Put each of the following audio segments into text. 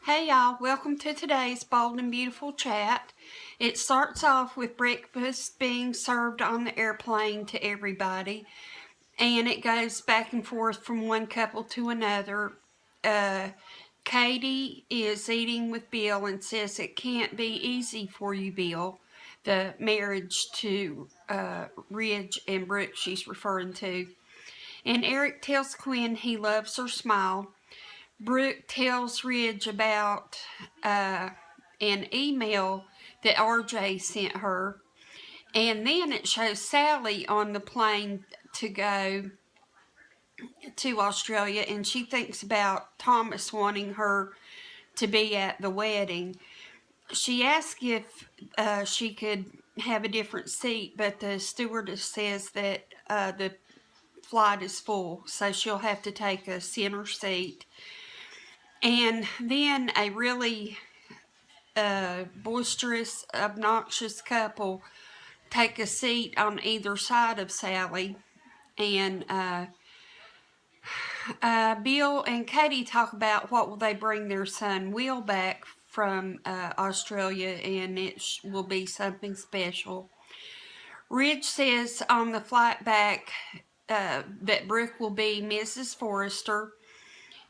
Hey y'all, welcome to today's Bold and Beautiful Chat. It starts off with breakfast being served on the airplane to everybody, and it goes back and forth from one couple to another. Katie is eating with Bill and says it can't be easy for you, Bill. The marriage to Ridge and Brooke she's referring to. And Eric tells Quinn he loves her smile. Brooke tells Ridge about an email that RJ sent her. And then it shows Sally on the plane to go to Australia, and she thinks about Thomas wanting her to be at the wedding. She asks if she could have a different seat, but the stewardess says that the flight is full, so she'll have to take a center seat. And then a really boisterous, obnoxious couple take a seat on either side of Sally. And Bill and Katie talk about what will they bring their son Will back from Australia, and it will be something special. Ridge says on the flight back that Brooke will be Mrs. Forrester,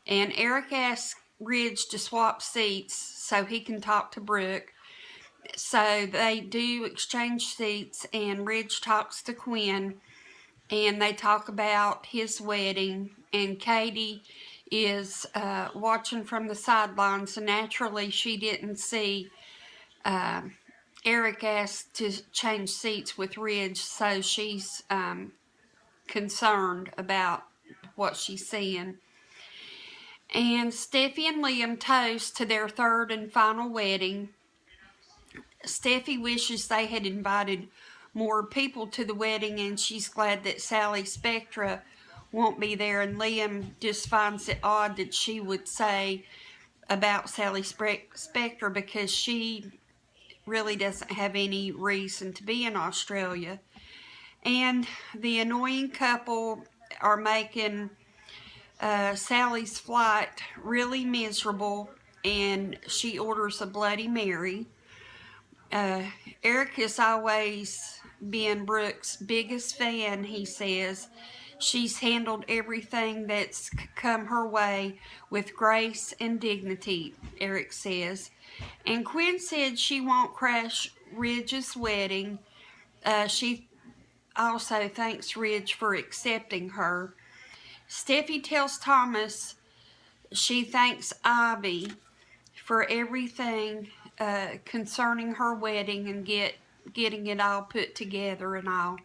and Eric asks Ridge to swap seats so he can talk to Brooke. So they do exchange seats, and Ridge talks to Quinn, and they talk about his wedding, and Katie is watching from the sidelines, and naturally she didn't see Eric asked to change seats with Ridge, so she's concerned about what she's seeing. And Steffy and Liam toast to their third and final wedding. Steffi wishes they had invited more people to the wedding, and she's glad that Sally Spectra won't be there, and Liam just finds it odd that she would say about Sally Spectra because she really doesn't have any reason to be in Australia. And the annoying couple are making Sally's flight really miserable, and she orders a Bloody Mary. Eric has always been Brooke's biggest fan, he says. She's handled everything that's come her way with grace and dignity, Eric says. And Quinn said she won't crash Ridge's wedding. She also thanks Ridge for accepting her. Steffi tells Thomas she thanks Ivy for everything concerning her wedding and getting it all put together and all.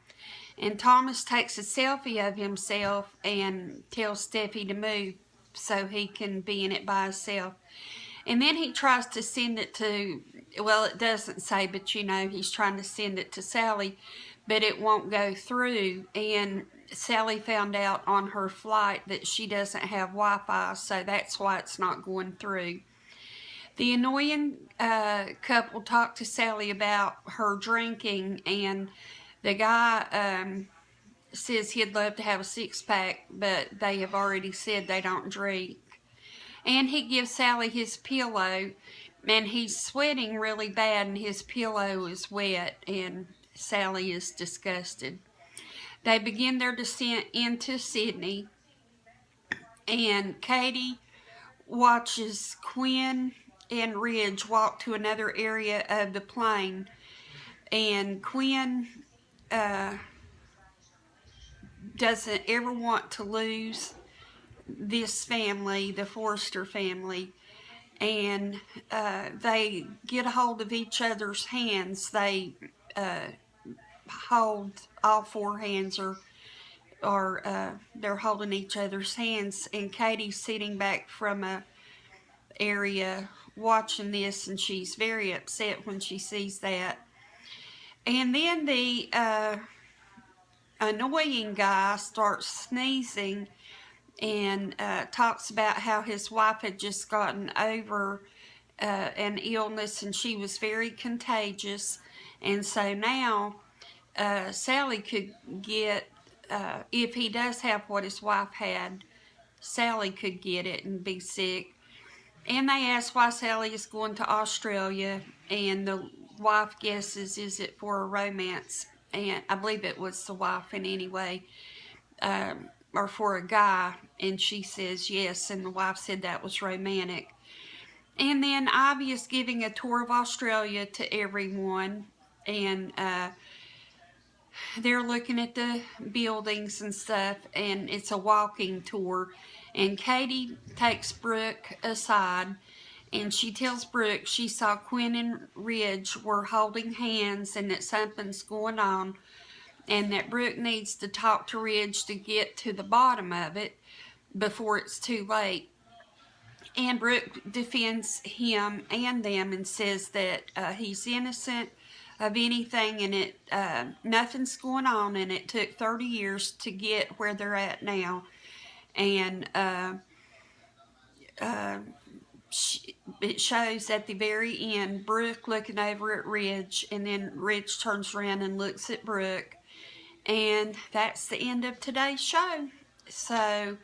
And Thomas takes a selfie of himself and tells Steffi to move so he can be in it by himself. And then he tries to send it to, well, it doesn't say, but you know, he's trying to send it to Sally, but it won't go through. And Sally found out on her flight that she doesn't have Wi-Fi, so that's why it's not going through. The annoying couple talked to Sally about her drinking, and the guy says he'd love to have a six-pack, but they have already said they don't drink. And he gives Sally his pillow, and he's sweating really bad, and his pillow is wet, and Sally is disgusted. They begin their descent into Sydney, and Katie watches Quinn and Ridge walk to another area of the plane, and Quinn doesn't ever want to lose this family, the Forrester family, and they get a hold of each other's hands. They hold all four hands, or they're holding each other's hands, and Katie's sitting back from a area watching this, and she's very upset when she sees that. And then the annoying guy starts sneezing and talks about how his wife had just gotten over an illness, and she was very contagious, and so now Sally could get, if he does have what his wife had, Sally could get it and be sick. And they ask why Sally is going to Australia, and the wife guesses, is it for a romance? And I believe it was the wife in any way, or for a guy, and she says yes, and the wife said that was romantic. And then Ivy is giving a tour of Australia to everyone, and they're looking at the buildings and stuff, and it's a walking tour. And Katie takes Brooke aside, and she tells Brooke she saw Quinn and Ridge were holding hands and that something's going on, and that Brooke needs to talk to Ridge to get to the bottom of it before it's too late. And Brooke defends him and them and says that he's innocent of anything, and it nothing's going on, and it took 30 years to get where they're at now. And it shows at the very end Brooke looking over at Ridge, and then Ridge turns around and looks at Brooke, and that's the end of today's show. So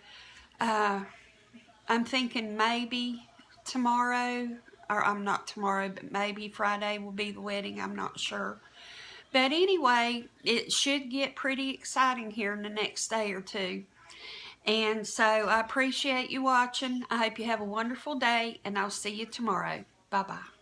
I'm thinking maybe tomorrow, or I'm not tomorrow, but maybe Friday will be the wedding. I'm not sure. But anyway, it should get pretty exciting here in the next day or two. And so I appreciate you watching. I hope you have a wonderful day, and I'll see you tomorrow. Bye-bye.